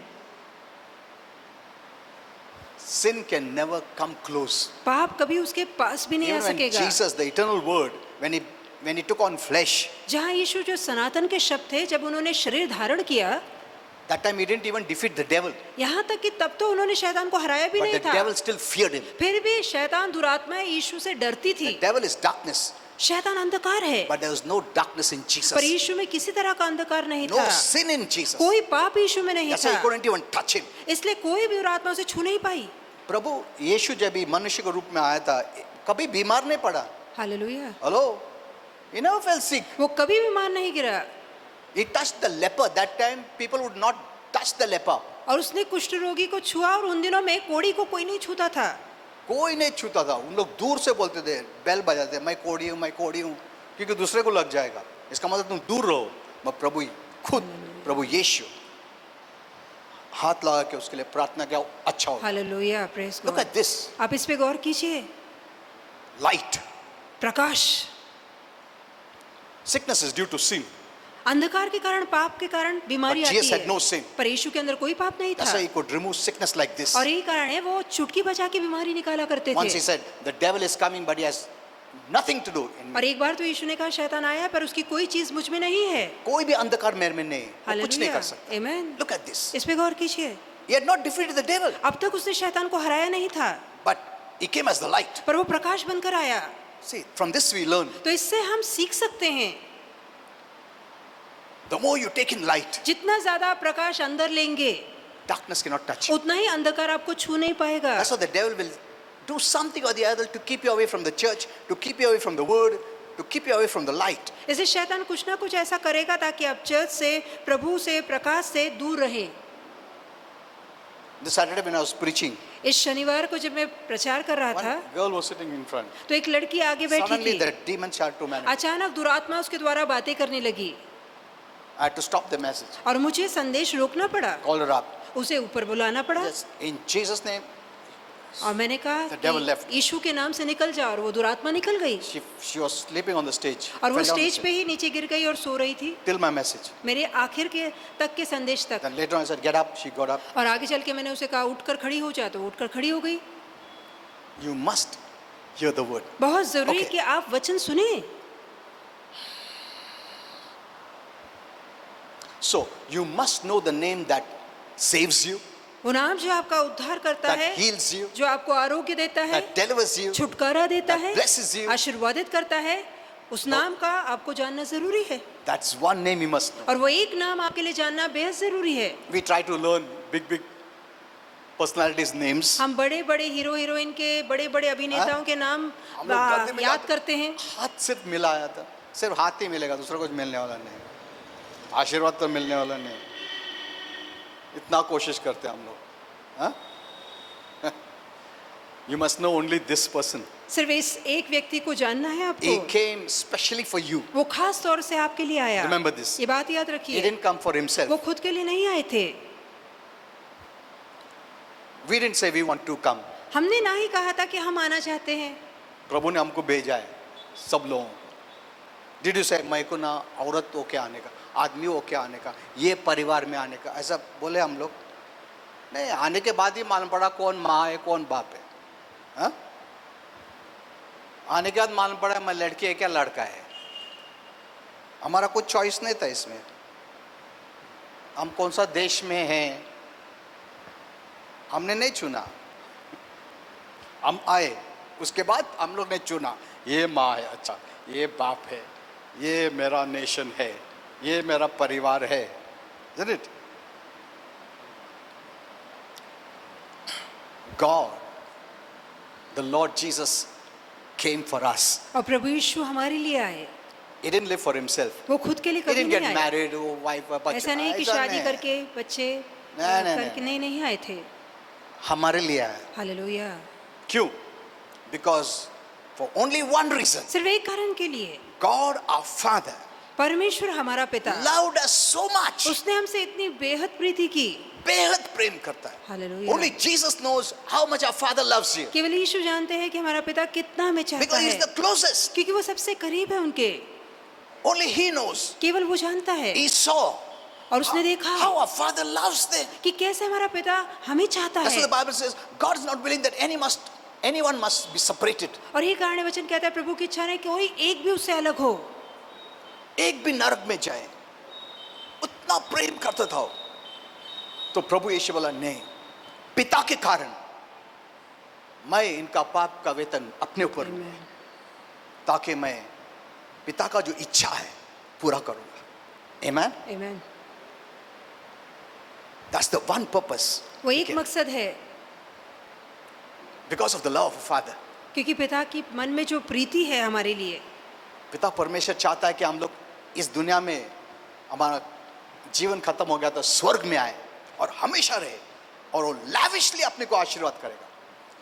Sin can never come close. पाप कभी उसके पास भी नहीं आ Even when सकेगा। Jesus, the eternal word, when he took on flesh, जहाँ यीशु जो सनातन के शब्द थे, जब उन्होंने शरीर धारण किया, that time he didn't even defeat the devil, यहाँ तक कि तब तो उन्होंने शैतान को हराया भी but नहीं the था। devil still feared him. फिर भी शैतान दुरात्माएं यीशु से डरती थी। The devil is darkness, शैतान अंधकार है, but there was no darkness in Jesus. पर यीशु में किसी तरह का अंधकार नहीं No था। sin in Jesus. कोई पाप यीशु में नहीं That's why था, he couldn't even touch him. इसलिए कोई भी दुरात्मा उसे छू नहीं पाई। प्रभु यीशु जब भी मनुष्य के रूप में आया था, कभी बीमार नहीं पड़ा। Hallelujah. Hello? He never fell sick. वो कभी बीमार नहीं गिरा, He touched the leper. That time people would not touch the leper. और उसने कुष्ठ रोगी को छुआ, और उन दिनों में कोढ़ी को कोई नहीं छूता था। कोई नहीं छूता था। उन लोग दूर से बोलते थे, बेल बजाते, मैं कोढ़ी हूँ, क्योंकि दूसरे को लग जाएगा। इसका मतलब तुम दूर रहो। मैं प्रभु ही खुद, प्रभु यीशु हाथ लगा के उसके लिए प्रार्थना किया, अच्छा हो। Hallelujah, praise Look God. at this. आप इस पे गौर कीजिए। Light. Prakash. Sickness is due to sin. अंधकार के कारण, पाप के कारण बीमारी But आती Jesus had है, no sin. पर यीशु के अंदर कोई पाप नहीं That's था, why he could remove sickness like this. और यही कारण है वो चुटकी बजा के बीमारी निकाला करते Once he थे। said, the devil is coming, but he has nothing to do in me. और एक बार तो यीशु ने कहा, शैतान आया है पर उसकी कोई चीज मुझ में नहीं है। कोई भी अंधकार मेरे में नहीं, वो कुछ नहीं हालेलुया, कर सकता। आमेन। Look at this. इस पे गौर कीजिए। He had not defeated the devil, अब तक उसने शैतान को हराया नहीं था, but he came as the light. पर वो प्रकाश बनकर आया। See, from this we learn. तो इससे हम सीख सकते हैं, The more you take in light, जितना ज्यादा आप प्रकाश अंदर लेंगे, darkness cannot touch you. उतना ही अंधकार आपको छू नहीं पाएगा। That's why the devil will do something or the other to keep you away from the church, to keep you away from the word, to keep you away from the light. इसलिए शैतान कुछ ना कुछ ऐसा करेगा ताकि आप church से, प्रभु से, प्रकाश से दूर रहें। This Saturday when I was preaching, इस शनिवार को जब मैं प्रचार कर रहा था, one girl was sitting in front. तो एक लड़की आगे बैठी Suddenly थी। the demon started to manifest. अचानक दुरात्मा उसके द्वारा बातें करने लगी, I had to stop the message, और मुझे संदेश रोकना पड़ा। call her up. उसे ऊपर बुलाना पड़ा। Yes, in Jesus' name, और मैंने कहा The devil left. कि यीशु के नाम से निकल जा, और वो दुरात्मा निकल गई she was sleeping on the stage. और वो fell down the स्टेज पे ही नीचे गिर गई और सो रही थी Till my message. मेरे आखिर के तक के संदेश तक। Then later on I said, get up. She got up. और आगे चल के मैंने उसे कहा उठकर खड़ी हो जा, तो उठकर खड़ी हो गई। You must hear the word. बहुत जरूरी है Okay. कि आप वचन सुने। So you must know the name that saves you, वो नाम जो आपका उद्धार करता that है, heals you, जो आपको आरोग्य देता है, that delivers you, छुटकारा देता that है, blesses you. आशीर्वादित करता है, उस नाम का आपको जानना जरूरी है। That's one name you must know. और वो एक नाम आपके लिए जानना बेहद जरूरी है। We try to learn big personalities' names. हम बड़े बड़े हीरो हीरोइन के, बड़े बड़े अभिनेताओं के नाम हम लोग गलती में याद करते हैं। हाथ सिर्फ मिला आया था, सिर्फ हाथ ही मिलेगा, दूसरा कुछ मिलने वाला नहीं, आशीर्वाद तो मिलने वाला नहीं। इतना कोशिश करते हैं हम लोग। You must know only this person. सिर्फ इस एक व्यक्ति को जानना है He आपको। came specially for you. वो खास तौर से आपके लिए आया। Remember this. ये बात याद He रखिए, didn't come for वो himself. खुद के लिए नहीं आए थे। We didn't say we want to come. हमने ना ही कहा था कि हम आना चाहते हैं। प्रभु ने हमको भेजा है सब लोगों को। Did you say मैं को ना औरत होके आने का, आदमी होके आने का, ये परिवार में आने का, ऐसा बोले हम लोग? नहीं, आने के बाद ही मालूम पड़ा कौन माँ है कौन बाप है। हाँ? आने के बाद मालूम पड़ा मैं लड़की है क्या लड़का है। हमारा कुछ चॉइस नहीं था इसमें। हम कौन सा देश में हैं हमने नहीं चुना, हम आए, उसके बाद हम लोग ने चुना, ये माँ है, अच्छा ये बाप है, ये मेरा नेशन है, ये मेरा परिवार है। Isn't it? God, the Lord Jesus came for us. और प्रभु यीशु हमारे लिए आए। He didn't live for himself. वो खुद के लिए He कभी didn't get नहीं आए। married, oh, wife, बच्चे। ऐसा नहीं कि ऐसा शादी नहीं। करके बच्चे नहीं, करके नहीं आए थे। हमारे लिए आया। हालेलुया। क्यों? Because for only one reason, सिर्फ एक कारण के लिए, God our Father परमेश्वर हमारा पिता loved us so much. उसने हमसे इतनी बेहद प्रीति की। बेहद प्रेम करता है। Hallelujah. Only Jesus knows how much our Father loves you. केवल यीशु जानते हैं कि हमारा पिता कितना हमें चाहता Because he's है, the closest. क्योंकि वो सबसे करीब है उनके। Only he knows. केवल वो जानता है। He saw और उसने देखा how our Father loves them. कि कैसे हमारा पिता हमें चाहता That's है। what the Bible says. God is not willing that anyone must be separated. और ये कारण वचन कहता है, प्रभु की इच्छा है कि कोई एक भी उससे अलग हो, एक भी नरक में जाए। उतना प्रेम करता था। तो प्रभु यीशु बोला नहीं, पिता के कारण मैं इनका पाप का वेतन अपने ऊपर लूं, ताकि मैं पिता का जो इच्छा है पूरा करूंगा। Amen? आमीन। That's the one purpose. वो एक Okay. मकसद है, Because of the love of a father. क्योंकि पिता की मन में जो प्रीति है हमारे लिए। पिता परमेश्वर चाहता है कि हम लोग इस दुनिया में हमारा जीवन खत्म हो गया तो स्वर्ग में आए और हमेशा रहे, और वो lavishnely अपने को आशीर्वाद करेगा।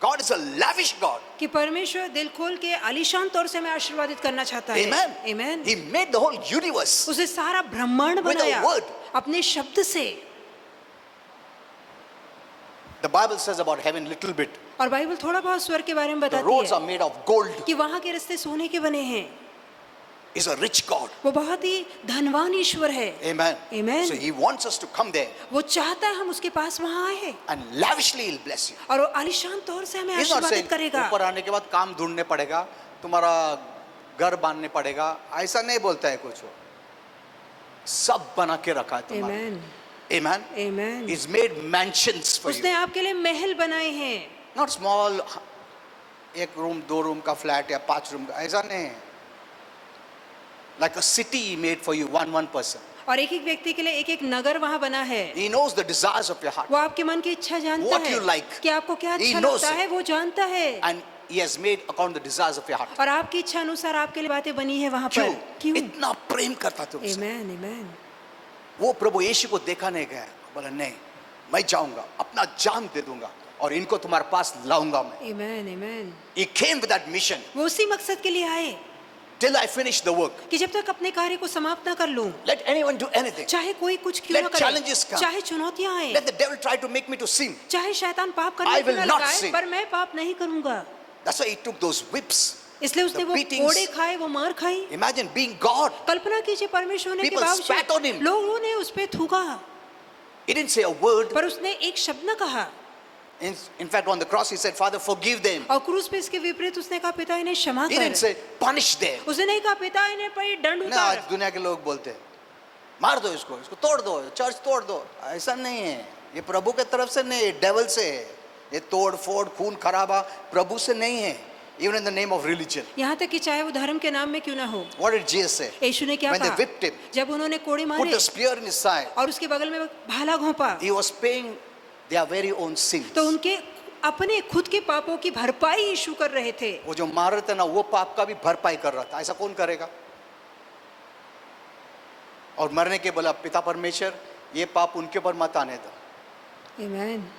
God is a lavish God. कि परमेश्वर दिल खोल के आलीशान तौर से हमें आशीर्वादित करना चाहता है। Amen. आमीन। He made the whole universe. उसे सारा ब्रह्मांड With a बनाया word. अपने शब्द से। The Bible says about heaven little bit. और बाइबल थोड़ा बहुत स्वर्ग के बारे में The बताती roads are है made of gold. कि वहाँ के रास्ते सोने के बने हैं। He's a rich God. वो बहुत ही धनवान ईश्वर है। Amen. Amen. So he wants us to come there वो चाहता है हम उसके पास वहाँ आए and lavishly he'll bless you. और वो आलीशान तौर से हमें He's not saying आशीर्वादित करेगा। ऊपर आने के बाद काम ढूंढने पड़ेगा, तुम्हारा घर बांधने पड़ेगा, ऐसा नहीं बोलता है कुछ। वो सब बना के रखा है तुम्हारा। आमीन। Amen. आमीन। He's made mansions for उसने you. आपके लिए महल बनाए हैं। Not small, एक रूम, दो रूम का फ्लैट या 5 रूम का, ऐसा नहीं है। Like a city he made for you, one person. और एक एक व्यक्ति के लिए एक एक नगर वहाँ बना है। He knows the desires of your heart. वो आपके मन की इच्छा जानता What है you like. कि आपको क्या He अच्छा knows लगता it. है, वो जानता है। And he has made according to the desires of your heart. और आपकी इच्छा अनुसार आपके लिए बातें बनी है वहाँ क्यों? पर। क्यों? इतना प्रेम करता तुमसे। आमीन। आमीन। वो प्रभु यीशु को देखा नहीं गया, बोला नहीं, मैं जाऊंगा, अपना जान दे दूंगा और इनको तुम्हारे पास लाऊंगा मैं। आमीन। आमीन। He came with that mission. वो उसी मकसद के लिए आए। till I finish the work. कि जब तक अपने कार्य को समाप्त ना कर लूं, Let anyone do anything. चाहे कोई कुछ क्यों Let ना करे, challenges come. चाहे चुनौतियां आए, Let the devil try to make me to sin. चाहे शैतान पाप I करने will की ना not लगाए, sin. पर मैं पाप नहीं करूंगा। That's why he took those whips. इसलिए उसने The वो beatings. कोड़े खाए, वो मार खाई। Imagine being God. कल्पना कीजिए परमेश्वर होने के People spat on him. बावजूद लोगों ने उस पे थूका, He didn't say a word. पर उसने एक शब्द न कहा। In fact, on the cross, he said, Father, forgive them. और क्रूस पे इसके विपरीत उसने कहा पिता इन्हें क्षमा He didn't कर। say, punish them. उसने नहीं कहा पिता इन्हें पर दंड ना आज उतार। दुनिया के लोग बोलते हैं मार दो इसको तोड़ दो, चर्च तोड़ दो। ऐसा नहीं है, ये प्रभु के तरफ से नहीं, ये डेविल से है। ये तोड़ फोड़ खून खराबा प्रभु से नहीं है। Even in the name of religion. यहाँ तक कि चाहे वो धर्म के नाम में क्यों ना हो। What did Jesus say? यीशु ने क्या When they कहा? whipped him, जब उन्होंने कोड़े put मारे the spear in his side, और उसके बगल में भाला घोंपा, he was paying their very own sins. तो उनके अपने खुद के पापों की भरपाई यीशु कर रहे थे। वो जो मार रहे थे ना, वो पाप का भी भरपाई कर रहा था। ऐसा कौन करेगा? और मरने के बोला पिता परमेश्वर ये पाप उनके ऊपर मत आने दो। आमेन।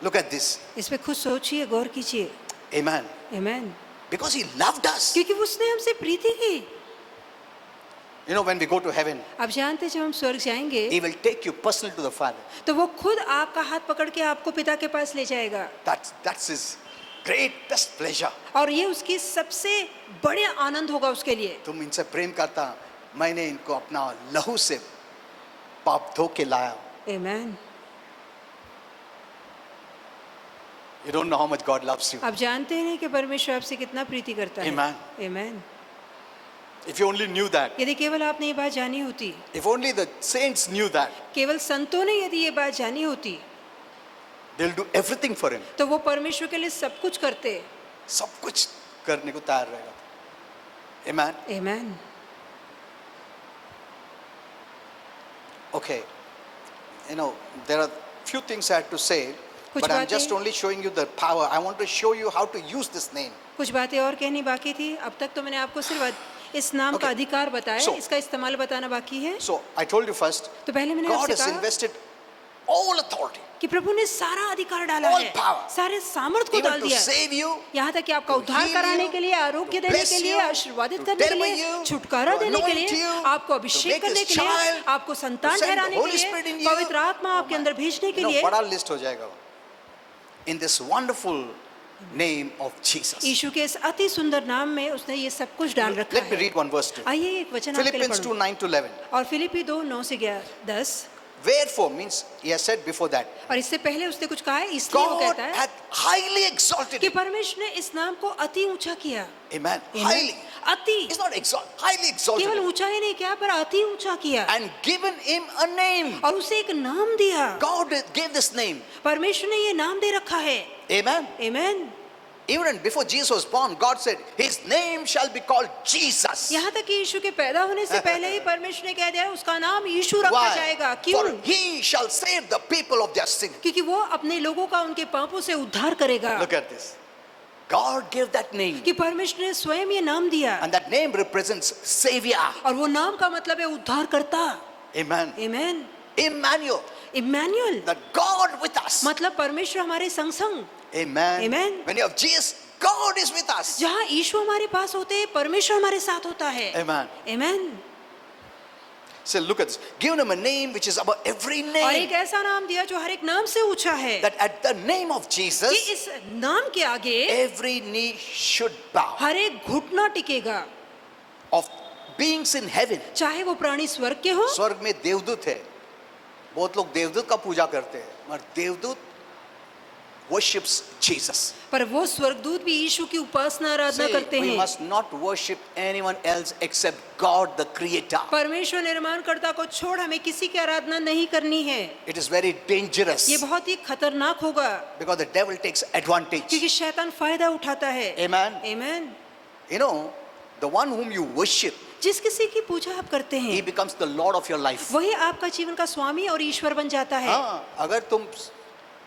Look at this. इस पे खुद सोचिए, गौर कीजिए। Amen. Amen. Because he loved us. क्योंकि उसने हमसे प्रीति की। You know, when we go to heaven, आप जानते हैं जब हम स्वर्ग जाएंगे he will take you personally to the Father. तो वो खुद आपका हाथ पकड़ के आपको पिता के पास ले जाएगा। That's his greatest pleasure. और ये उसकी सबसे बड़े आनंद होगा उसके लिए। तुम इनसे प्रेम करता, मैंने इनको अपना लहू से पाप धो के लाया। आमेन। You don't know how much God loves you. आप जानते हैं कि परमेश्वर आपसे कितना प्रीति करता है। Amen. Amen. If you only knew that, यदि केवल आपने ये बात जानी होती, if only the saints knew that, केवल संतों ने यदि ये बात जानी होती, they'll do everything for him. तो वो परमेश्वर के लिए सब कुछ करते। सब कुछ करने को तैयार रहेगा। Amen. Amen. Okay. You know, there are few things I had to say, कुछ but I'm बातें- just only showing you the power. I want to show you how to use this name. कुछ बातें और कहनी बाकी थी। अब तक तो मैंने आपको सिर्फ इस नाम का Okay. अधिकार बताया, So- इसका इस्तेमाल बताना बाकी है। So I told you first, तो पहले मैंने God आपसे has कहा invested all authority, कि प्रभु ने सारा अधिकार डाला all है, power, सारे सामर्थ को even डाल to दिया, save you, यहाँ तक कि आपका to उद्धार heal कराने you, के लिए, आरोग्य to देने bless के लिए, you, आशीर्वादित to करने के deliver लिए, you, छुटकारा to देने के anoint लिए, you, आपको to अभिषेक make करने his के लिए, child, आपको संतान to send the ठहराने के Holy लिए, Spirit in you. पवित्र आत्मा आपके अंदर भेजने के You know, लिए। बड़ा लिस्ट हो जाएगा वो। In this wonderful name of Jesus. यीशु के इस अति सुंदर नाम में उसने ये सब कुछ डाल रखा Let me है। read one verse to you. आइए एक वचन आपके लिए Philippians पढ़ूं। 2:9-11. और Philippi 2:9-10। Wherefore means he has said before that, और इससे पहले उसने कुछ कहा है, इसलिए वो God कहता है hath highly exalted कि him. परमेश्वर ने इस नाम को अति ऊंचा किया। Amen. Amen. Highly. अति, It's not highly exalted केवल him. ऊंचा ही नहीं किया पर अति ऊंचा किया And given him a name. और उसे एक नाम दिया। God gave this name. परमेश्वर ने ये नाम दे रखा है। Amen. Amen. Even before Jesus was born, God said, his name shall be called Jesus. यहाँ तक कि यीशु के पैदा होने से पहले ही परमेश्वर ने कह दिया उसका नाम यीशु रखा Why? जाएगा। For क्यों? he shall save the people of their sin. क्योंकि वो अपने लोगों का उनके पापों से उद्धार करेगा। Look at this. God gave that name. कि परमेश्वर ने स्वयं ये नाम दिया And that name represents Savior. और वो नाम का मतलब है उद्धार करता। Amen. Amen. Emmanuel. Emmanuel The God with us. मतलब परमेश्वर हमारे संग संग। Amen. Amen. When you have Jesus, God is with us. जहाँ यीशु हमारे पास होते हैं, परमेश्वर हमारे साथ होता है। Amen. Amen. So look at this. Given him a name which is above every और name. एक ऐसा नाम दिया जो हर एक नाम से ऊंचा है That at the name of कि Jesus, इस नाम के आगे every knee should bow. हर एक घुटना टिकेगा, Of beings in heaven. चाहे वो प्राणी स्वर्ग के हो स्वर्ग में देवदूत है। बहुत लोग देवदूत का पूजा करते हैं, मगर देवदूत worships Jesus. पर वो स्वर्गदूत भी यीशु की उपासना आराधना See, करते we हैं। must not worship anyone else except God the Creator. परमेश्वर निर्माणकर्ता को छोड़ हमें किसी की आराधना नहीं करनी है। It is very dangerous ये बहुत ही खतरनाक होगा because the devil takes advantage. क्योंकि शैतान फायदा उठाता है। Amen. Amen. You know, the one whom you worship, जिस किसी की पूजा आप करते he हैं becomes the Lord of your life. वही आपका जीवन का स्वामी और ईश्वर बन जाता है। हाँ, अगर तुम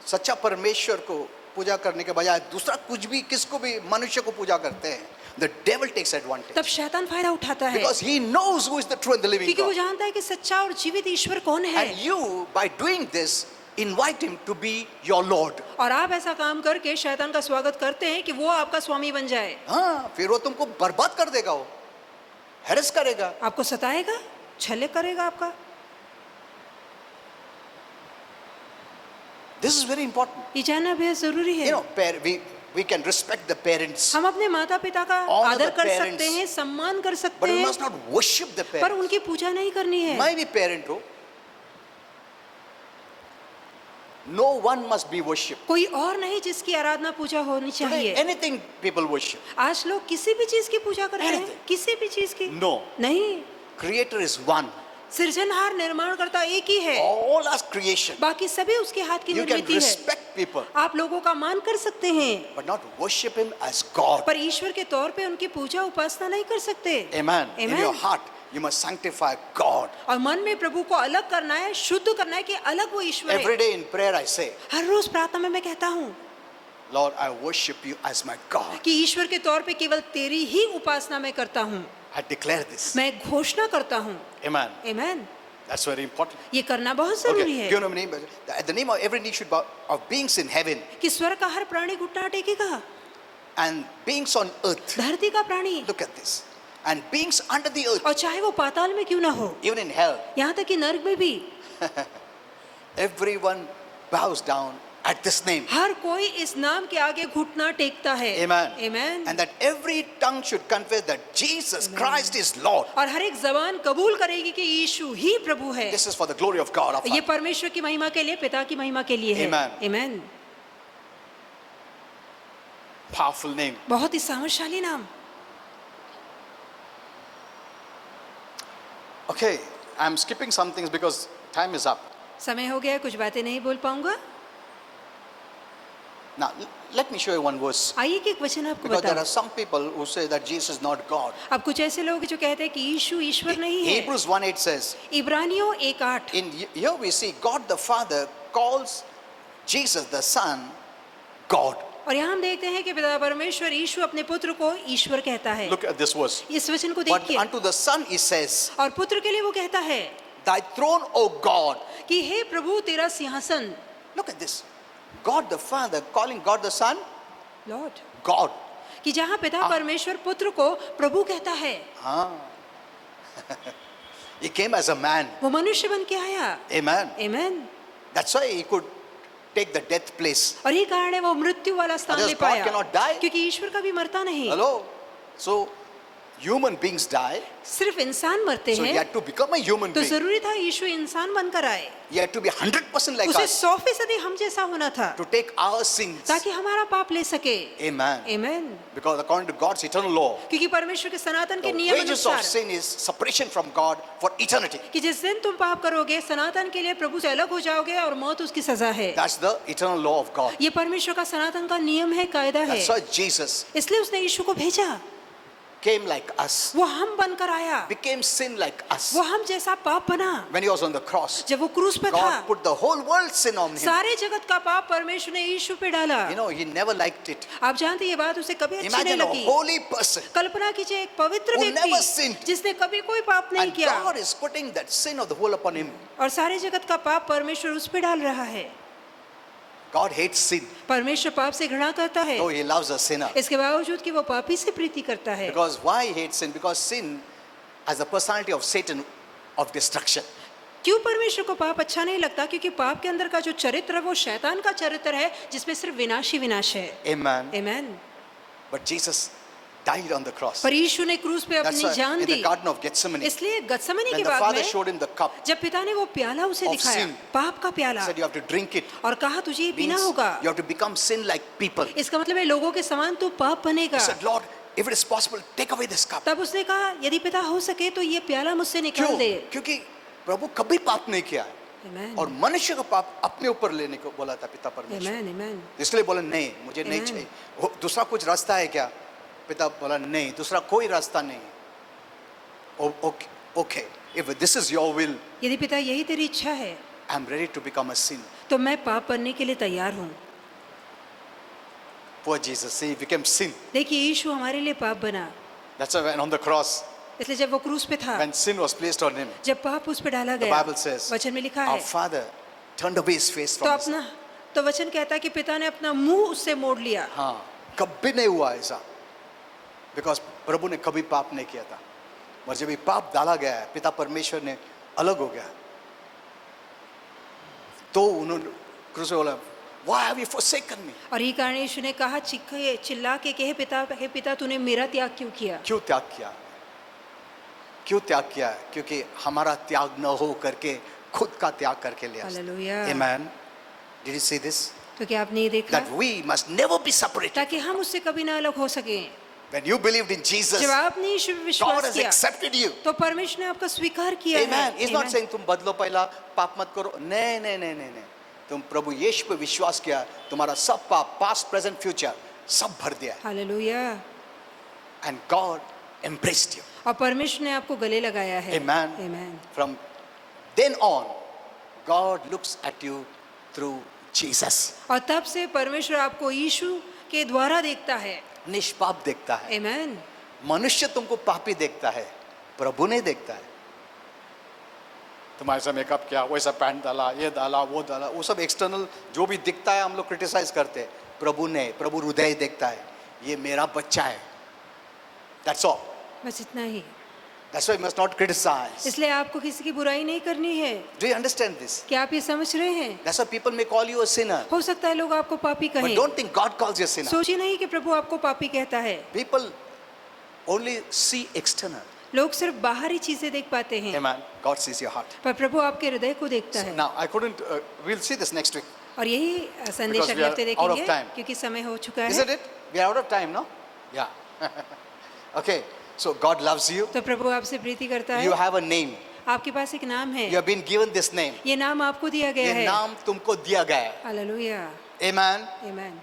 सच्चा परमेश्वर को पूजा करने के बजाय दूसरा कुछ भी किसको भी मनुष्य को पूजा करते हैं, the devil takes advantage तब शैतान फायदा उठाता है because he knows who is the true and the living क्योंकि वो God. जानता है कि सच्चा और जीवित ईश्वर कौन है। And you, by doing this, invite him to be your Lord. और आप ऐसा काम करके शैतान का स्वागत करते हैं कि वो आपका स्वामी बन जाए। हाँ, फिर वो तुमको बर्बाद कर देगा वो। हैरेस करेगा. आपको सताएगा, छल करेगा आपका. This is very important. ये जानना बेहद जरूरी You है. know, we can respect the parents, हम अपने माता पिता का Honor आदर the कर parents. सकते हैं, सम्मान कर सकते but we हैं, must not worship the पर parents. उनकी पूजा नहीं करनी है. मैं भी parent हूँ. No one must be worshipped. कोई और नहीं जिसकी आराधना पूजा होनी Today, चाहिए. anything people worship. आज लोग किसी भी चीज की पूजा करते हैं, Anything. किसी भी चीज की No. नहीं. Creator is one. सृजनहार निर्माण करता एक ही है, All our creation. बाकी सभी उसके हाथ की You can निर्मित है. respect people, आप लोगों का मान कर सकते हैं, but not worship Him as God. पर ईश्वर के तौर पे उनकी पूजा उपासना नहीं कर सकते. Amen. In Amen. your heart, you must sanctify God. और मन में प्रभु को अलग करना है, शुद्ध करना है कि अलग वो ईश्वर है. Every day in prayer, I say, हर रोज प्रार्थना में मैं कहता हूँ Lord, I worship you as my God. कि ईश्वर के तौर पे केवल तेरी ही उपासना मैं करता हूँ. I declare this. मैं घोषणा करता हूँ. Amen. Amen. That's very important. ये करना बहुत जरूरी Okay. है Give them a name. At the name of every knee should bow of beings in heaven कि स्वर्ग का हर प्राणी घुटना टेकेगा, and beings on earth. धरती का प्राणी, Look at this. And beings under the earth, और चाहे वो पाताल में क्यों ना हो, even in hell, यहाँ तक कि नर्क में भी, everyone bows down at this name. हर कोई इस नाम के आगे घुटना टेकता है. Amen. Amen. And that every tongue should confess that Jesus Christ is Lord. और हर एक जबान कबूल करेगी कि यीशु ही प्रभु है. This is for the glory of God. Our ये Father. परमेश्वर की महिमा के लिए, पिता की महिमा के लिए है. Amen. आमेन. Powerful name. बहुत ही सामर्थ्यशाली नाम. Okay, I'm skipping some things because time is up. समय हो गया, कुछ बातें नहीं बोल पाऊंगा. Now, let me show you one verse. आइए कि एक वचन आपको Because there बताऊं. are some people who say that Jesus is not God. अब कुछ ऐसे लोग हैं जो कहते हैं कि यीशु ईश्वर नहीं है. Hebrews 1:8 says, इब्रानियों 1:8. here we see God the Father calls Jesus the Son God. और यहाँ हम देखते हैं कि पिता परमेश्वर यीशु अपने पुत्र को ईश्वर कहता है. Look at this verse. इस वचन को But देखिए. unto the Son he says, और पुत्र के लिए वो कहता है Thy throne, O God. कि हे प्रभु तेरा सिंहासन. Look at this. God the Father calling God the Son Lord. God. कि जहाँ पिता परमेश्वर पुत्र को प्रभु कहता है. Ah. He came as a man. वो मनुष्य बन के आया. Amen. Amen. That's why he could take the death place. और ये कारण है वो मृत्यु वाला स्थान Others ले God पाया. cannot die. क्योंकि ईश्वर कभी मरता नहीं. Hello. So human beings die. सिर्फ इंसान मरते So he हैं. had to become a human तो being. जरूरी था यीशु इंसान बनकर आए. He had to be 100% like उसे us 100% हम जैसा होना था to take our sins. ताकि हमारा पाप ले सके. Amen. Amen. Because according to God's eternal law, क्योंकि परमेश्वर के सनातन के the नियम wages of अनुसार sin is separation from God for eternity. कि जिस दिन तुम पाप करोगे सनातन के लिए प्रभु से अलग हो जाओगे और मौत उसकी सजा है. That's the eternal law of God. ये परमेश्वर का सनातन का नियम है, कायदा है. That's why Jesus इसलिए उसने यीशु को भेजा. came like us, वो हम बनकर आया. became sin like us. वो हम जैसा पाप बना. When he was on the cross, जब वो क्रूस पे था, God put the whole world's sin on him. सारे जगत का पाप परमेश्वर ने यीशु पे डाला. You know, he never liked it. आप जानते हैं ये बात उसे कभी अच्छी नहीं Imagine a लगी. holy person कल्पना कीजिए एक पवित्र who never व्यक्ति sinned. जिसने कभी कोई पाप नहीं and किया God is putting that sin of the whole upon him. और सारे जगत का पाप परमेश्वर उस पे डाल रहा है. God hates sin, परमेश्वर पाप से घृणा करता है. though he loves a sinner. इसके बावजूद कि वो पापी से प्रीति करता है. Because why he hates sin? Because sin has the personality of Satan of destruction. क्यों परमेश्वर को पाप अच्छा नहीं लगता? क्योंकि पाप के अंदर का जो चरित्र है वो शैतान का चरित्र है जिसमें सिर्फ विनाशी विनाश है. Amen. Amen. But Jesus died on the cross. पर यीशु ने क्रूस पे That's अपनी why जान in the the. Garden of Gethsemane, इसलिए गत्समनी when के the बाद Father में showed him the cup, जब पिता ने वो प्याला उसे of दिखाया, sin, पाप का प्याला, said you have to drink it. और कहा तुझे ये पीना Means होगा. you have to become sin like people. He इसका मतलब है लोगों के समान तू पाप बनेगा. said, Lord, if it is possible, take away this cup. तब उसने कहा यदि पिता हो सके तो ये प्याला मुझसे निकाल क्यों? दे. क्योंकि प्रभु कभी पाप नहीं किया है आमेन. और मनुष्य का पाप अपने ऊपर लेने को बोला था पिता परमेश्वर. आमेन. आमेन. इसलिए बोला नहीं, मुझे नहीं Amen. चाहिए. दूसरा कुछ रास्ता है क्या? पिता बोला नहीं, दूसरा कोई रास्ता नहीं. Okay, if this is your will, यदि पिता यही तेरी इच्छा है I am ready to become a sin. तो मैं पाप बनने के लिए तैयार हूँ. Poor Jesus, he became sin. देखिए यीशु हमारे लिए पाप बना. That's why when on the cross, इसलिए जब वो क्रूस पे था, when sin was placed on him, जब पाप उस पे डाला the गया, Bible says, वचन में लिखा our है, Father turned away his face तो from us. अपना तो वचन कहता है कि पिता ने अपना मुंह उससे मोड़ लिया. हाँ, कभी नहीं हुआ ऐसा. Because प्रभु ने कभी पाप नहीं किया था. और जब ये पाप डाला गया है, पिता परमेश्वर ने अलग हो गया, तो उन्होंने क्रूस पे बोला, Why have you forsaken me? और ये कारण यीशु ने कहा चिल्ला के कि हे पिता तूने मेरा त्याग क्यों किया? क्यों त्याग किया? क्यों त्याग किया? क्योंकि हमारा त्याग न हो करके खुद का त्याग करके लिया। Hallelujah. Amen. Did you see this? तो क्या आपने ये देखा? That we must never be separated. ताकि हम उससे कभी ना अलग हो सके। When you believed in Jesus, जब आपने यीशु पे God विश्वास has किया accepted you. तो परमेश्वर ने आपका स्वीकार किया Amen. है। He's not Amen. saying तुम बदलो पहला, पाप मत करो। नहीं नहीं नहीं नहीं नहीं। तुम प्रभु यीशु पे विश्वास किया, तुम्हारा सब पाप, past, present, future, सब भर दिया। Hallelujah. And God embraced you. और परमेश्वर ने आपको गले लगाया है। Amen. Amen. From then on, God looks at you through Jesus. और तब से परमेश्वर आपको यीशु के द्वारा देखता है। निष्पाप देखता है। Amen. मनुष्य तुमको पापी देखता है, प्रभु नहीं देखता है। तुम्हारे से मेकअप किया, वैसा पैंट डाला, ये डाला, वो डाला, वो सब एक्सटर्नल जो भी दिखता है हम लोग क्रिटिसाइज करते हैं। प्रभु ने, प्रभु हृदय देखता है, ये मेरा बच्चा है। That's all. बस इतना ही। That's why you must not criticize. इसलिए आपको किसी की बुराई नहीं करनी है। Do you understand this? क्या आप ये समझ रहे हैं? That's why people may call you a sinner. हो सकता है लोग आपको पापी But कहें। don't think God calls you a sinner. सोचिए नहीं कि प्रभु आपको पापी कहता है। People only see external. लोग सिर्फ बाहरी चीजें देख पाते हैं, Amen. God sees your heart. पर प्रभु आपके हृदय को देखता So है। now I couldn't. We'll see this next week, और यही संदेश Because we अगले are हफ्ते out of देखेंगे time. क्योंकि समय हो चुका isn't है। it? We are out of time, no? Yeah. Okay. So God loves you. तो प्रभु आपसे प्रीति करता You है। have a name. आपके पास एक नाम है। You have been given this name. ये नाम आपको दिया गया ये है। नाम तुमको दिया गया है। हालेलुया। Amen. आमेन।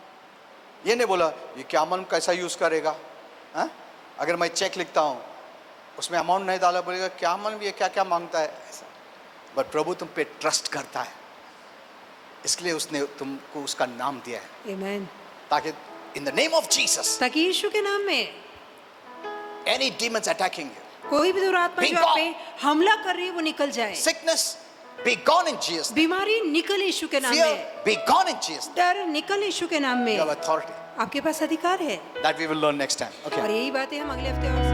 ये नहीं बोला ये क्या अमाउंट कैसा यूज करेगा, हाँ? अगर मैं चेक लिखता हूँ उसमें अमाउंट नहीं डाला, बोलेगा क्या अमाउंट, ये क्या क्या मांगता है ऐसा। बट प्रभु तुम पे ट्रस्ट करता है, इसलिए उसने तुमको उसका नाम दिया है, आमेन। ताकि in the name of Jesus ताकि यीशु के नाम में एनी डीमंस अटैकिंग यू, कोई भी दुरात्मा Be जो आप gone. पे हमला कर रही है वो निकल जाए। Sickness be gone in Jesus, बीमारी निकल यीशु के नाम फियर में। Be gone in Jesus. डर निकल यीशु के नाम में। यू हैव अथॉरिटी आपके पास अधिकार है। That we will learn next time. और ओके, यही बातें हम अगले हफ्ते और